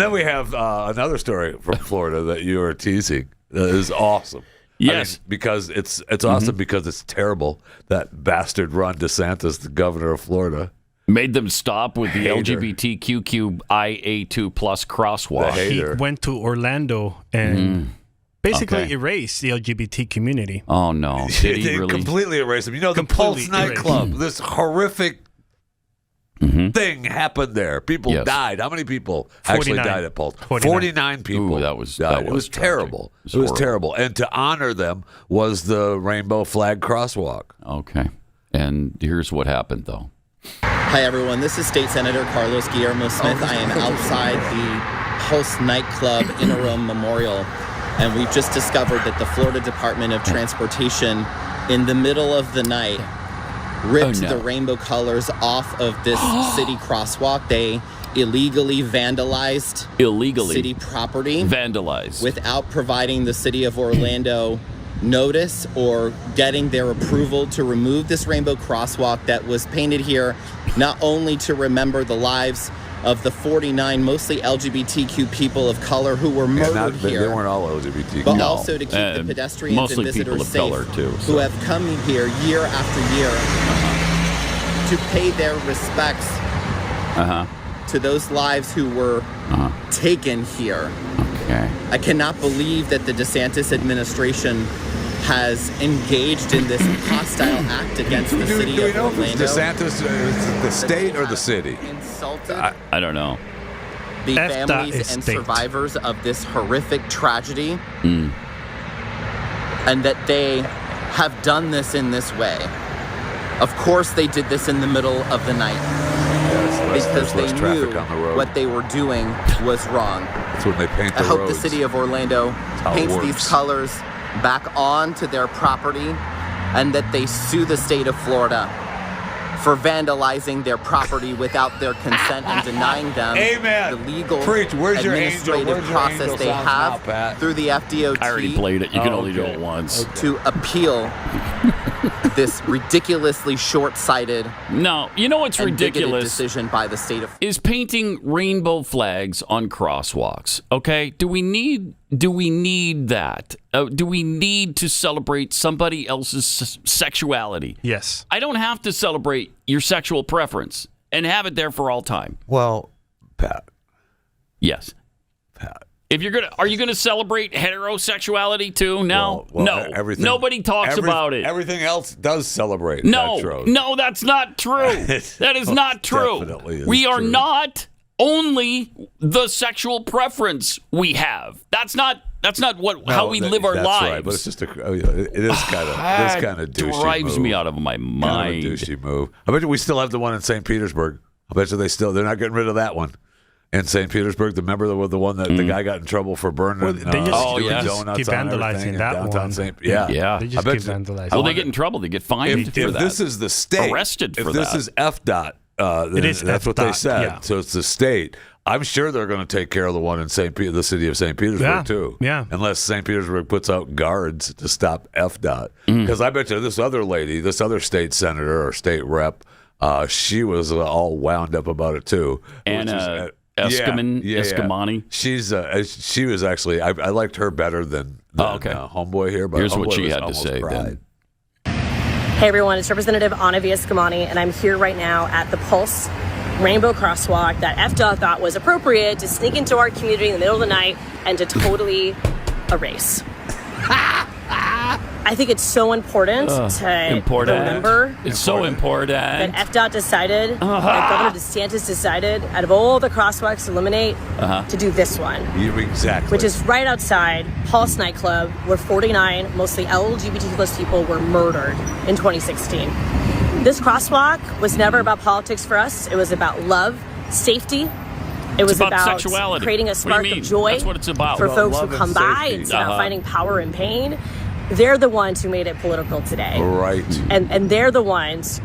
then we have another story from Florida that you are teasing. That is awesome. Yes. I mean, because it's awesome because it's terrible that bastard Ron DeSantis, the governor of Florida, made them stop with the LGBTQIA2+ crosswalk. He went to Orlando and basically erased the LGBT community. Oh, no. Did he really? Completely erased them. You know, the Pulse nightclub, this horrific thing happened there. People died. How many people actually died at Pulse? 49 people. Ooh, that was terrible. It was terrible. And to honor them was the rainbow flag crosswalk. Okay. And here's what happened, though. Hi, everyone. This is State Senator Carlos Guillermo Smith. I am outside the Pulse nightclub Interim Memorial, and we've just discovered that the Florida Department of Transportation, in the middle of the night, ripped the rainbow colors off of this city crosswalk. They illegally vandalized city property. Without providing the city of Orlando notice or getting their approval to remove this rainbow crosswalk that was painted here not only to remember the lives of the 49 mostly LGBTQ people of color who were murdered here. They weren't all LGBTQ. But also to keep the pedestrians and visitors safe who have come here year after year to pay their respects to those lives who were taken here. Okay. I cannot believe that the DeSantis administration has engaged in this hostile act against the city of Orlando. Do we know if it's DeSantis, the state or the city? Insulted I don't know. the families and survivors of this horrific tragedy, and that they have done this in this way. Of course they did this in the middle of the night. Because they knew what they were doing was wrong. That's when they paint the I hope roads. the city of Orlando paints these colors back onto their property, and that they sue the state of Florida for vandalizing their property without their consent and denying them the legal administrative process they have through the FDOT. I already played it. You can only do it once. To appeal this ridiculously short-sighted, no, you know what's ridiculous decision by the state of is painting rainbow flags on crosswalks. Okay, do we need that? Do we need to celebrate somebody else's sexuality? Yes. I don't have to celebrate your sexual preference and have it there for all time. Well, Pat. Yes. Pat. If you're are you gonna celebrate heterosexuality too? No, no. Nobody talks about it. Everything else does celebrate. No, that's not true. That is not true. We are not only the sexual preference we have. That's not how we live our lives. Right, but it's just it is kind of douchey. Drives me out of my mind. Kind of a douchey move. I bet you we still have the one in St. Petersburg. I bet you they're not getting rid of that one. In St. Petersburg, remember the one that the guy got in trouble for burning they just donuts keep vandalizing that one. Yeah. They just keep vandalizing. Well, they get in trouble. They get fined for that. If this is the state, arrested for if this is FDOT, that's what they said. Yeah. So it's the state. I'm sure they're going to take care of the one in the city of St. Petersburg too. Yeah. Unless St. Petersburg puts out guards to stop FDOT, because I bet you this other lady, this other state senator or state rep, she was all wound up about it too. Escamani. She was actually. I liked her better than Homeboy here. But here's Homeboy what she had to say. Then. Hey everyone, it's Representative Ana Escamani, and I'm here right now at the Pulse Rainbow Crosswalk that FDOT thought was appropriate to sneak into our community in the middle of the night and to totally erase. I think it's so important to remember. It's so important that FDOT decided, that Governor DeSantis decided, out of all the crosswalks to eliminate, to do this one. Exactly. Which is right outside Pulse nightclub, where 49 mostly LGBT plus people were murdered in 2016. This crosswalk was never about politics for us. It was about love, safety. It was about sexuality. Creating a spark of joy. That's what it's about. For folks who come by and see out finding power and pain. They're the ones who made it political today. Right. And they're the ones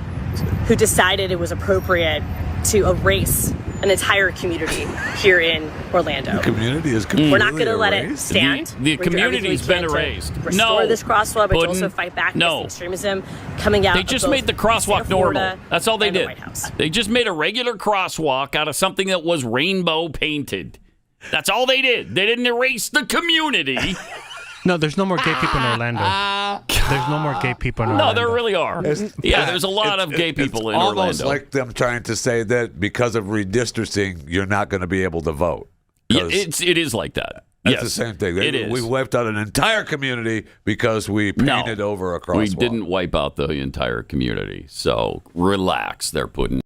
who decided it was appropriate to erase an entire community here in Orlando. The community is completely We're not going to let it erased? stand. The community's been erased. Restore this crosswalk, but to also fight back against the extremism coming out. They just made the crosswalk normal. That's all they did. The White House. They just made a regular crosswalk out of something that was rainbow painted. That's all they did. They didn't erase the community. No, there's no more gay people in Orlando. There's no more gay people in Orlando. No, there really are. There's a lot of gay people in Orlando. It's almost like them trying to say that because of redistricting, you're not going to be able to vote. Yeah, it is like that. That's the same thing. It is. We wiped out an entire community because we painted over a crosswalk. We didn't wipe out the entire community. So relax there, Putin.